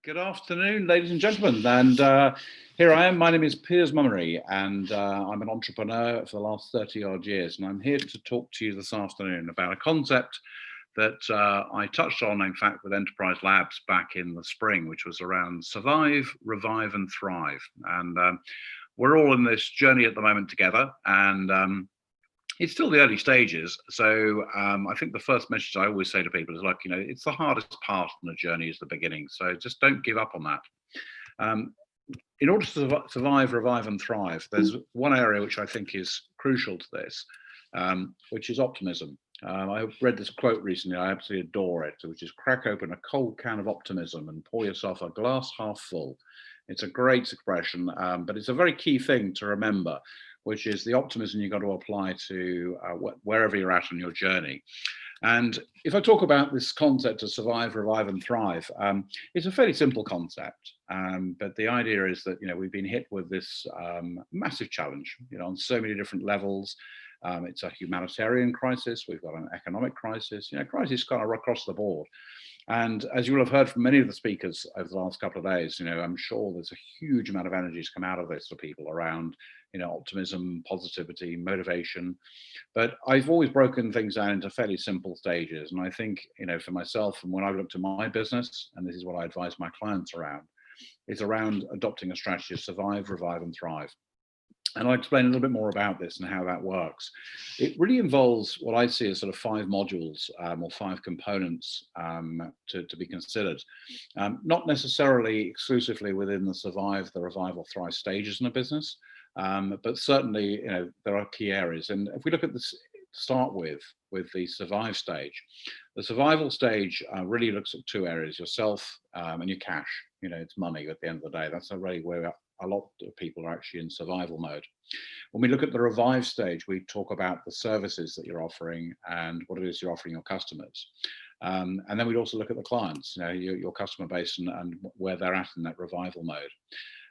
Good afternoon, ladies and gentlemen. And here I am. My name is Piers Mummery, and I'm an entrepreneur for the last 30 odd years. And I'm here to talk to you this afternoon about a concept that I touched on, in fact, with Enterprise Labs back in the spring, which was around survive, revive, and thrive. And we're all in this journey at the moment together. And it's still the early stages. So I think the first message I always say to people is like, it's the hardest part in the journey is the beginning. So just don't give up on that. In order to survive, revive, and thrive, there's one area which I think is crucial to this, which is optimism. I read this quote recently. I absolutely adore it, which is crack open a cold can of optimism and pour yourself a glass half full. It's a great expression, but it's a very key thing to remember, which is the optimism you've got to apply to wherever you're at on your journey. And if I talk about this concept of survive, revive, and thrive, it's a fairly simple concept. But the idea is that, we've been hit with this massive challenge, on so many different levels. It's a humanitarian crisis. We've got an economic crisis, crisis kind of across the board. And as you will have heard from many of the speakers over the last couple of days, I'm sure there's a huge amount of energy to come out of this for people around, optimism, positivity, motivation. But I've always broken things down into fairly simple stages. And I think, for myself, and when I looked at my business, and this is what I advise my clients around, is around adopting a strategy of survive, revive, and thrive. And I'll explain a little bit more about this and how that works. It really involves what I see as sort of 5 modules or 5 components to be considered. Not necessarily exclusively within the survive, the revive, or thrive stages in a business, but certainly, there are key areas. And if we look at this to start with the survive stage, the survival stage really looks at 2 areas: yourself and your cash. It's money at the end of the day. That's really where a lot of people are actually in survival mode. When we look at the revive stage, we talk about the services that you're offering and what it is you're offering your customers. And then we'd also look at the clients, your customer base and where they're at in that revival mode.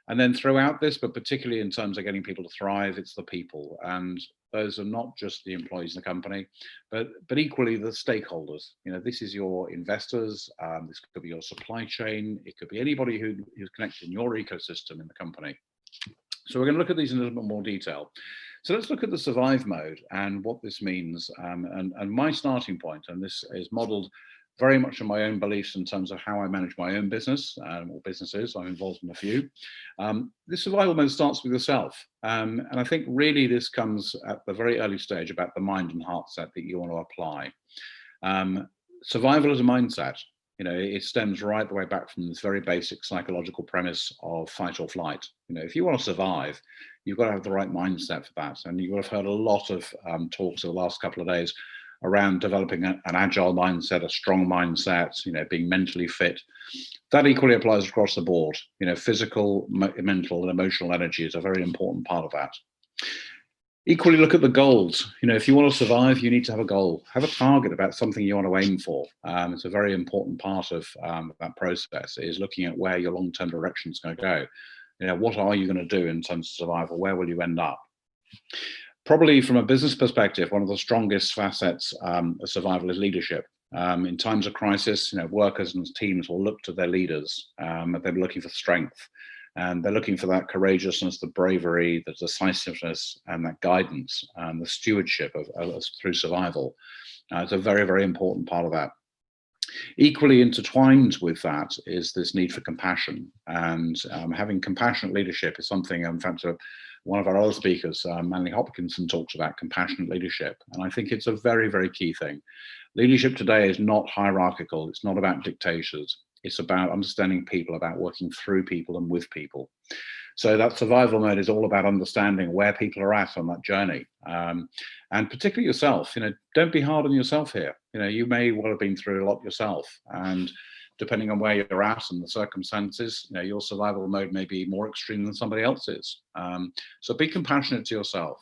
And then throughout this, but particularly in terms of getting people to thrive, it's the people. And those are not just the employees in the company, but equally the stakeholders. This is your investors. This could be your supply chain. It could be anybody who's connected in your ecosystem in the company. So we're going to look at these in a little bit more detail. So let's look at the survive mode and what this means. And my starting point, and this is modeled very much on my own beliefs in terms of how I manage my own business or businesses. I'm involved in a few. This survival mode starts with yourself. And I think really this comes at the very early stage about the mind and heart set that you want to apply. Survival is a mindset. It stems right the way back from this very basic psychological premise of fight or flight. If you want to survive, you've got to have the right mindset for that. And you would have heard a lot of talks over the last couple of days around developing an agile mindset, a strong mindset, being mentally fit. That equally applies across the board. Physical, mental, and emotional energy is a very important part of that. Equally, look at the goals. If you want to survive, you need to have a goal. Have a target about something you want to aim for. It's a very important part of that process, is looking at where your long-term direction is going to go. What are you going to do in terms of survival? Where will you end up? Probably from a business perspective, one of the strongest facets of survival is leadership. In times of crisis, workers and teams will look to their leaders. They're looking for strength. And they're looking for that courageousness, the bravery, the decisiveness, and that guidance and the stewardship of through survival. It's a very, very important part of that. Equally intertwined with that is this need for compassion. And having compassionate leadership is something, in fact, one of our other speakers, Manley Hopkinson, talks about compassionate leadership. And I think it's a very, very key thing. Leadership today is not hierarchical. It's not about dictators. It's about understanding people, about working through people and with people. So that survival mode is all about understanding where people are at on that journey. And particularly yourself, don't be hard on yourself here. You may well have been through a lot yourself. And depending on where you're at and the circumstances, your survival mode may be more extreme than somebody else's. So be compassionate to yourself.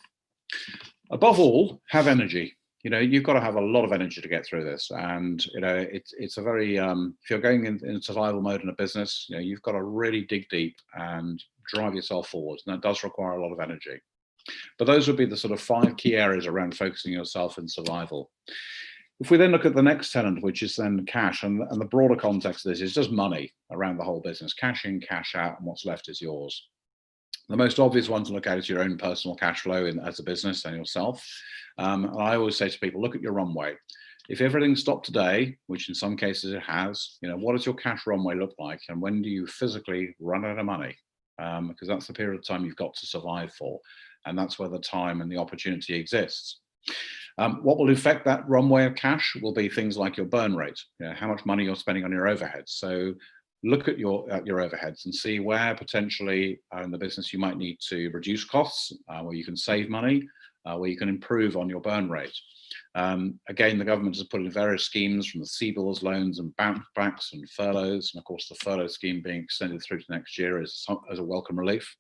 Above all, have energy. You've got to have a lot of energy to get through this. And, it's a very, if you're going in survival mode in a business, you've got to really dig deep and drive yourself forward. And that does require a lot of energy. But those would be the sort of 5 key areas around focusing yourself in survival. If we then look at the next tenet, which is then cash, and the broader context of this is just money around the whole business, cash in, cash out, and what's left is yours. The most obvious one to look at is your own personal cash flow as a business and yourself. And I always say to people, look at your runway. If everything stopped today, which in some cases it has, what does your cash runway look like? And when do you physically run out of money? Because that's the period of time you've got to survive for. And that's where the time and the opportunity exists. What will affect that runway of cash will be things like your burn rate, how much money you're spending on your overheads. So look at your overheads and see where potentially in the business you might need to reduce costs, where you can save money, where you can improve on your burn rate. Again, the government has put in various schemes from the CBILS loans and bounce backs and furloughs, and of course the furlough scheme being extended through to next year as a welcome relief.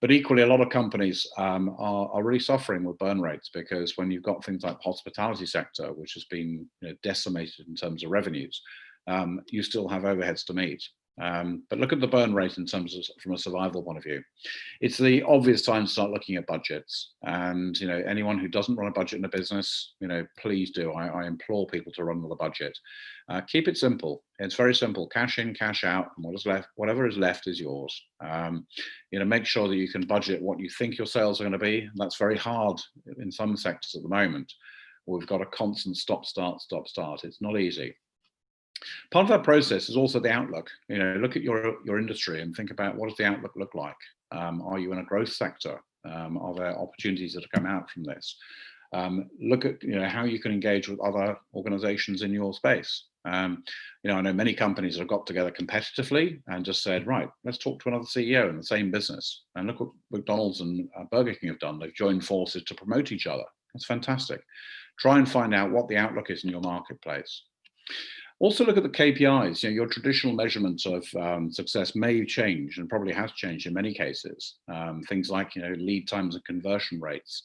But equally, a lot of companies are really suffering with burn rates, because when you've got things like the hospitality sector, which has been decimated in terms of revenues, you still have overheads to meet. But look at the burn rate in terms of from a survival point of view. It's the obvious time to start looking at budgets. And anyone who doesn't run a budget in a business, please do. I implore people to run with a budget. Keep it simple. It's very simple. Cash in, cash out, and what is left, whatever is left is yours. Make sure that you can budget what you think your sales are going to be. That's very hard in some sectors at the moment. We've got a constant stop, start, stop, start. It's not easy. Part of that process is also the outlook. Look at your industry and think about, what does the outlook look like? Are you in a growth sector? Are there opportunities that have come out from this? Look at how you can engage with other organizations in your space. I know many companies have got together competitively and just said, right, let's talk to another CEO in the same business. And look what McDonald's and Burger King have done. They've joined forces to promote each other. That's fantastic. Try and find out what the outlook is in your marketplace. Also look at the KPIs. Your traditional measurements of success may change, and probably has changed in many cases. Things like lead times and conversion rates,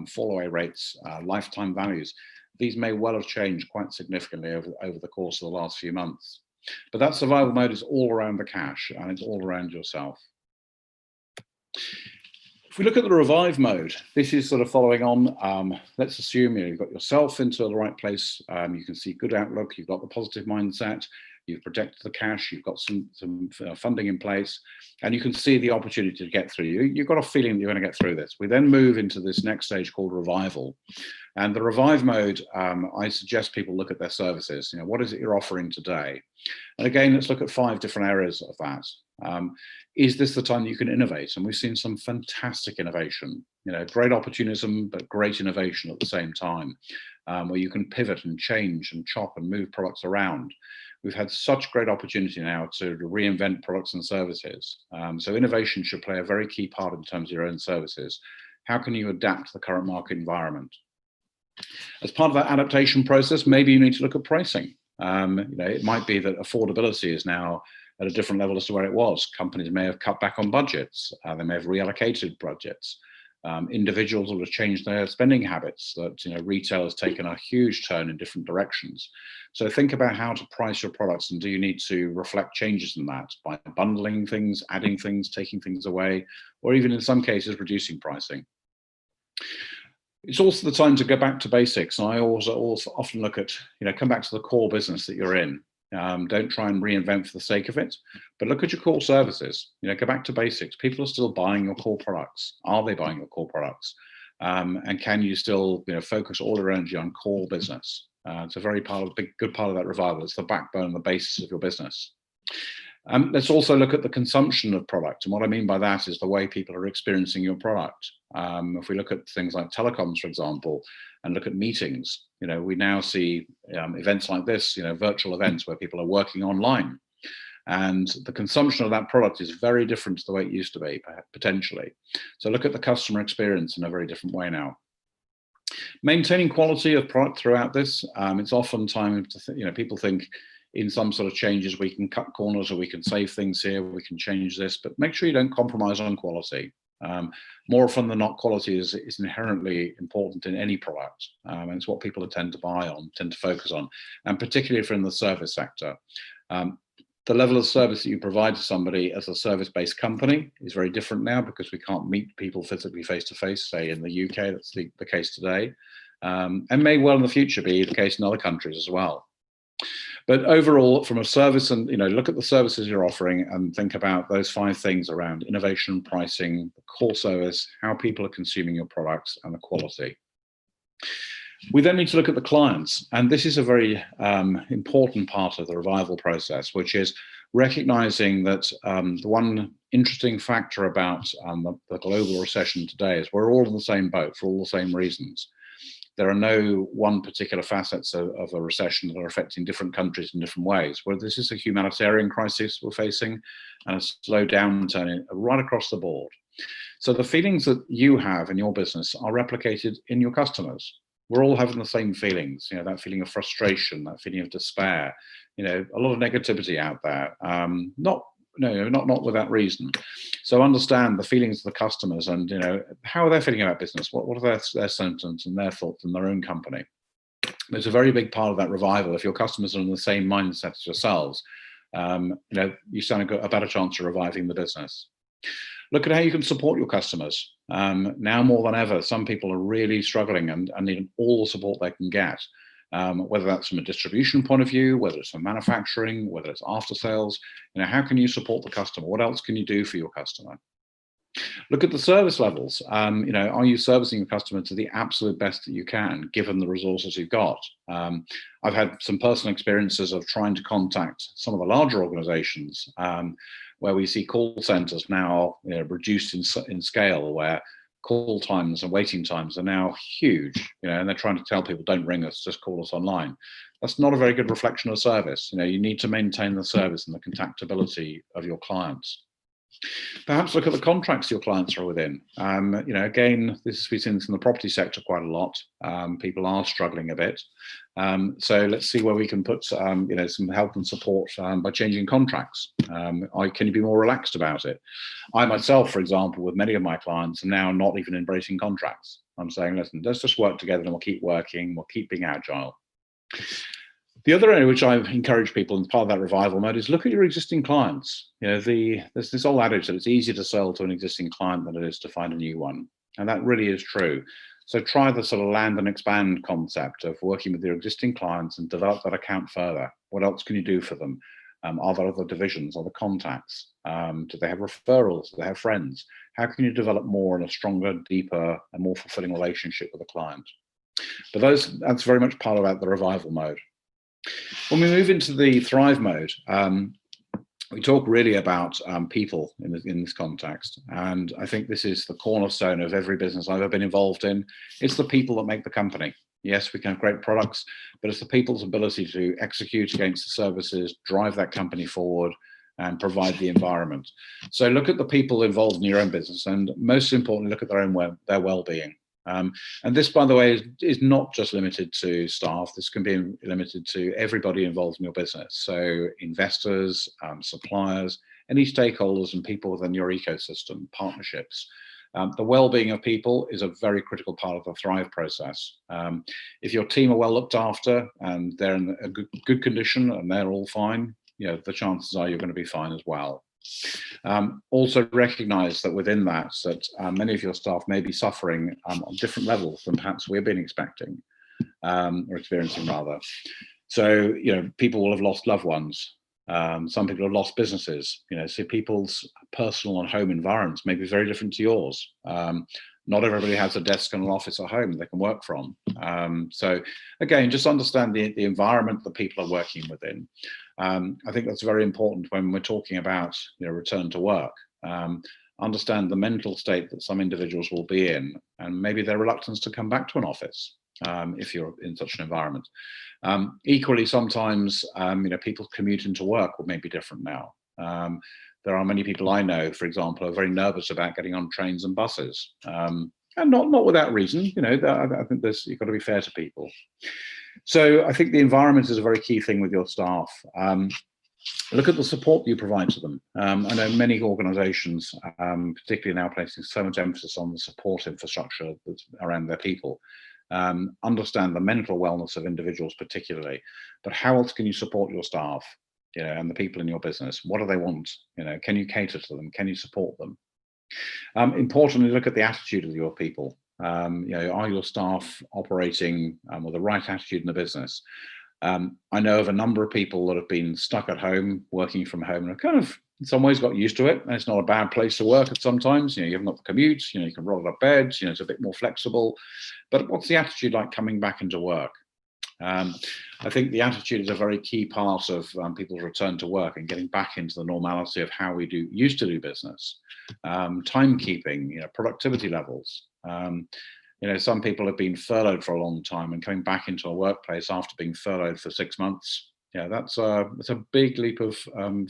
fall away rates, lifetime values. These may well have changed quite significantly over the course of the last few months. But that survival mode is all around the cash, and it's all around yourself. If we look at the revive mode, this is sort of following on. Let's assume you've got yourself into the right place. You can see good outlook. You've got the positive mindset. You've protected the cash. You've got some funding in place, and you can see the opportunity to get through. You've got a feeling that you're going to get through this. We then move into this next stage called revival. And the revive mode, I suggest people look at their services. What is it you're offering today? And again, let's look at 5 different areas of that. Is this the time that you can innovate? And we've seen some fantastic innovation, great opportunism, but great innovation at the same time, where you can pivot and change and chop and move products around. We've had such great opportunity now to reinvent products and services. So innovation should play a very key part in terms of your own services. How can you adapt to the current market environment? As part of that adaptation process, maybe you need to look at pricing. It might be that affordability is now at a different level as to where it was. Companies may have cut back on budgets. They may have reallocated budgets. Individuals will have changed their spending habits. That retail has taken a huge turn in different directions. So think about how to price your products, and do you need to reflect changes in that by bundling things, adding things, taking things away, or even in some cases reducing pricing. It's also the time to go back to basics. And I also often look at, come back to the core business that you're in. Don't try and reinvent for the sake of it, but look at your core services. Go back to basics. People are still buying your core products. Are they buying your core products? And can you still, focus all your energy on core business? It's a very good part of that revival. It's the backbone, the basis of your business. Let's also look at the consumption of product. And what I mean by that is the way people are experiencing your product. If we look at things like telecoms, for example, and look at meetings, we now see events like this, virtual events where people are working online. And the consumption of that product is very different to the way it used to be, potentially. So look at the customer experience in a very different way now. Maintaining quality of product throughout this, it's often time to, people think, in some sort of changes, we can cut corners or we can save things here, we can change this, but make sure you don't compromise on quality. More often than not, quality is inherently important in any product, and it's what people tend to focus on, and particularly if you're in the service sector. The level of service that you provide to somebody as a service-based company is very different now, because we can't meet people physically face-to-face, say in the UK, that's the case today. and may well in the future be the case in other countries as well. But overall, from a service, and look at the services you're offering and think about those 5 things around innovation, pricing, the core service, how people are consuming your products, and the quality. We then need to look at the clients, and this is a very important part of the revival process, which is recognizing that the one interesting factor about the global recession today is we're all in the same boat for all the same reasons. There are no one particular facets of a recession that are affecting different countries in different ways. Where this is a humanitarian crisis we're facing and a slow downturn right across the board. So the feelings that you have in your business are replicated in your customers. We're all having the same feelings, that feeling of frustration, that feeling of despair, a lot of negativity out there, not without reason. So understand the feelings of the customers and, how are they feeling about business? What are their sentiments and their thoughts in their own company? It's a very big part of that revival. If your customers are in the same mindset as yourselves, you stand a better chance of reviving the business. Look at how you can support your customers. Now more than ever, some people are really struggling and need all the support they can get, whether that's from a distribution point of view, whether it's from manufacturing, whether it's after sales. How can you support the customer? What else can you do for your customer? Look at the service levels. Are you servicing your customer to the absolute best that you can, given the resources you've got? I've had some personal experiences of trying to contact some of the larger organizations, where we see call centers now reduced in scale, where call times and waiting times are now huge, and they're trying to tell people, don't ring us, just call us online. That's not a very good reflection of service. You need to maintain the service and the contactability of your clients. Perhaps look at the contracts your clients are within. Again, this we've seen this in the property sector quite a lot. People are struggling a bit. So let's see where we can put some help and support by changing contracts. Can you be more relaxed about it? I myself, for example, with many of my clients, am now not even embracing contracts. I'm saying, listen, let's just work together and we'll keep working, we'll keep being agile. The other area which I encourage people in part of that revival mode is look at your existing clients. There's this old adage that it's easier to sell to an existing client than it is to find a new one. And that really is true. So try the sort of land and expand concept of working with your existing clients and develop that account further. What else can you do for them? Are there other divisions, other contacts? Do they have referrals? Do they have friends? How can you develop more and a stronger, deeper, and more fulfilling relationship with a client? But that's very much part of the revival mode. When we move into the thrive mode, we talk really about people in this context. And I think this is the cornerstone of every business I've ever been involved in. It's the people that make the company. Yes, we can have great products, but it's the people's ability to execute against the services, drive that company forward, and provide the environment. So look at the people involved in your own business, and most importantly, look at their well-being. And this, by the way, is not just limited to staff. This can be limited to everybody involved in your business. So investors, suppliers, any stakeholders and people within your ecosystem, partnerships. The well-being of people is a very critical part of the thrive process. If your team are well looked after and they're in a good condition and they're all fine, the chances are you're going to be fine as well. Also recognize that within that many of your staff may be suffering on different levels than perhaps we've been expecting or experiencing rather. So, people will have lost loved ones. Some people have lost businesses, so people's personal and home environments may be very different to yours. Not everybody has a desk and an office at home they can work from. So again, just understand the environment that people are working within. I think that's very important when we're talking about return to work. Understand the mental state that some individuals will be in, and maybe their reluctance to come back to an office if you're in such an environment. Equally, sometimes people's commute into work may be different now. There are many people I know, for example, are very nervous about getting on trains and buses, and not without reason. I think you've got to be fair to people. So I think the environment is a very key thing with your staff. Look at the support you provide to them. I know many organisations, particularly now, placing so much emphasis on the support infrastructure that's around their people. Understand the mental wellness of individuals particularly, but how else can you support your staff? And the people in your business, what do they want? Can you cater to them? Can you support them? Importantly, look at the attitude of your people. Are your staff operating with the right attitude in the business? I know of a number of people that have been stuck at home, working from home, and have kind of, in some ways, got used to it. And it's not a bad place to work at sometimes. You haven't got the commute. You can roll up beds. It's a bit more flexible. But what's the attitude like coming back into work? I think the attitude is a very key part of people's return to work and getting back into the normality of how we used to do business. Timekeeping, productivity levels. Some people have been furloughed for a long time, and coming back into a workplace after being furloughed for 6 months, that's a big leap of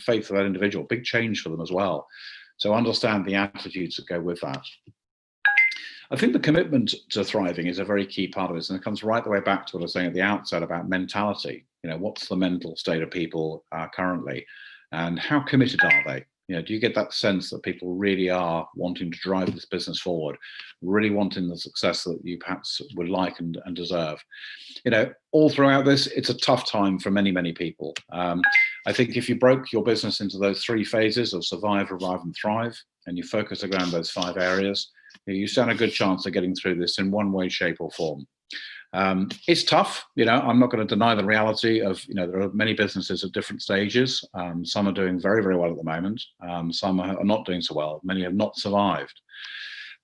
faith for that individual, big change for them as well. So understand the attitudes that go with that. I think the commitment to thriving is a very key part of this, and it comes right the way back to what I was saying at the outset about mentality. What's the mental state of people currently, and how committed are they? Do you get that sense that people really are wanting to drive this business forward, really wanting the success that you perhaps would like and deserve? All throughout this, it's a tough time for many, many people. I think if you broke your business into those 3 phases of survive, revive, and thrive, and you focus around those 5 areas, you stand a good chance of getting through this in one way, shape, or form. It's tough. I'm not going to deny the reality of, there are many businesses at different stages. Some are doing very, very well at the moment. Some are not doing so well. Many have not survived.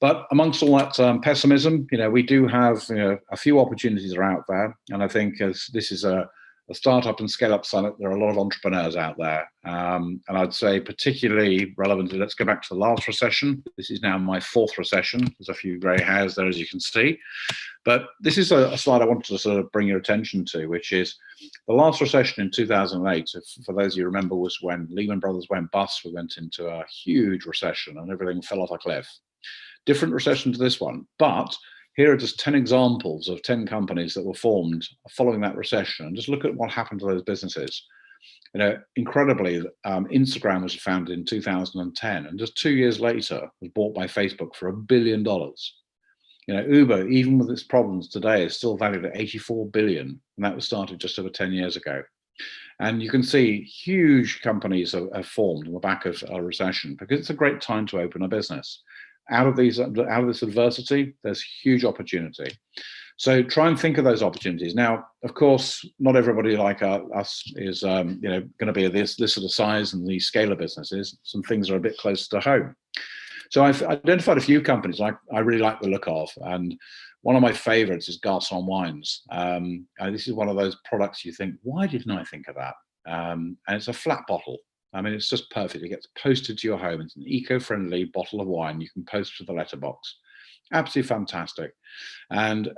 But amongst all that pessimism, we do have a few opportunities are out there. And I think as this is a startup and scale up summit, there are a lot of entrepreneurs out there. And I'd say particularly relevant, let's go back to the last recession. This is now my 4th recession. There's a few grey hairs there, as you can see. But this is a slide I wanted to sort of bring your attention to, which is the last recession in 2008. For those of you who remember, was when Lehman Brothers went bust. We went into a huge recession and everything fell off a cliff. Different recession to this one, but here are just 10 examples of 10 companies that were formed following that recession. And just look at what happened to those businesses. Incredibly, Instagram was founded in 2010, and just 2 years later was bought by Facebook for $1 billion. Uber, even with its problems today, is still valued at 84 billion, and that was started just over 10 years ago. And you can see huge companies have formed on the back of a recession, because it's a great time to open a business. Out of this adversity, there's huge opportunity. So try and think of those opportunities. Now, of course, not everybody like us is going to be this sort of size and these scaler businesses. Some things are a bit closer to home. So I've identified a few companies I really like the look of, and one of my favorites is Garçon Wines. This is one of those products you think, why didn't I think of that? And it's a flat bottle. It's just perfect. It gets posted to your home. It's an eco-friendly bottle of wine you can post to the letterbox. Absolutely fantastic. And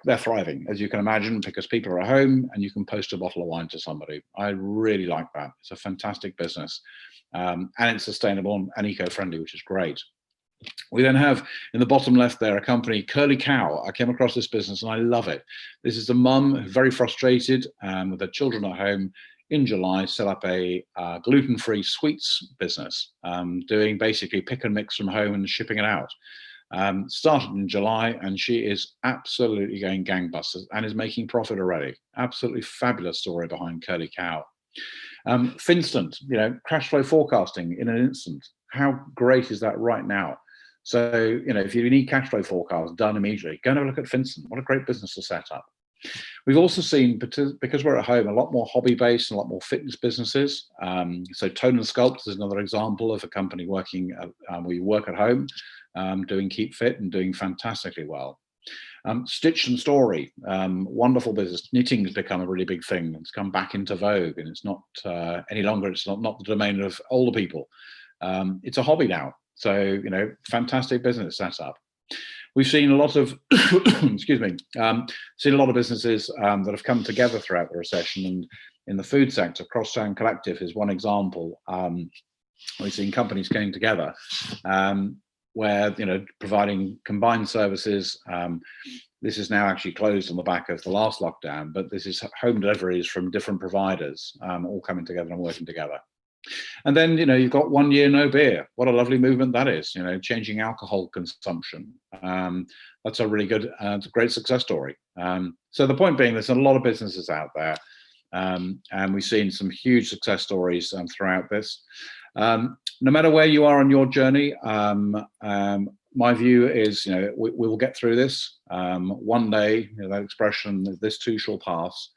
they're thriving, as you can imagine, because people are at home and you can post a bottle of wine to somebody. I really like that. It's a fantastic business. And it's sustainable and eco-friendly, which is great. We then have in the bottom left there a company, Curly Cow. I came across this business and I love it. This is a mum very frustrated with her children at home. In July, set up a gluten-free sweets business, doing basically pick and mix from home and shipping it out. Started in July, and she is absolutely going gangbusters and is making profit already. Absolutely fabulous story behind Curly Cow. Finstant, cash flow forecasting in an instant. How great is that right now? So, if you need cash flow forecasts done immediately, go and have a look at Finstant. What a great business to set up. We've also seen, because we're at home, a lot more hobby-based and a lot more fitness businesses. So Tone and Sculpt is another example of a company working, where you work at home, doing Keep Fit and doing fantastically well. Stitch and Story, wonderful business. Knitting has become a really big thing. It's come back into vogue, and it's not any longer, it's not the domain of older people. It's a hobby now. So, fantastic business setup. We've seen a lot of, excuse me, seen a lot of businesses that have come together throughout the recession. And in the food sector, Crosstown Collective is one example. We've seen companies getting together where, providing combined services. This is now actually closed on the back of the last lockdown, but this is home deliveries from different providers, all coming together and working together. And then, you've got 1 year no beer. What a lovely movement that is, changing alcohol consumption. That's a really good, it's a great success story. So the point being, there's a lot of businesses out there, and we've seen some huge success stories throughout this. No matter where you are on your journey, my view is, we will get through this. One day, that expression, this too shall pass,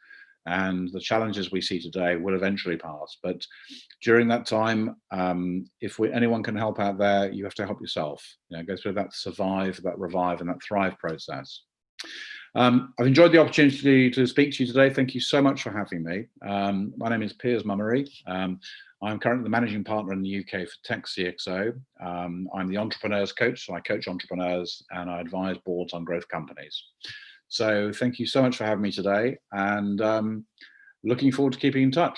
and the challenges we see today will eventually pass. But during that time, if anyone can help out there, you have to help yourself. Go through that survive, that revive, and that thrive process. I've enjoyed the opportunity to speak to you today. Thank you so much for having me. My name is Piers Mummery. I'm currently the managing partner in the UK for Tech CXO. I'm the entrepreneurs coach, so I coach entrepreneurs and I advise boards on growth companies. So thank you so much for having me today, and looking forward to keeping in touch.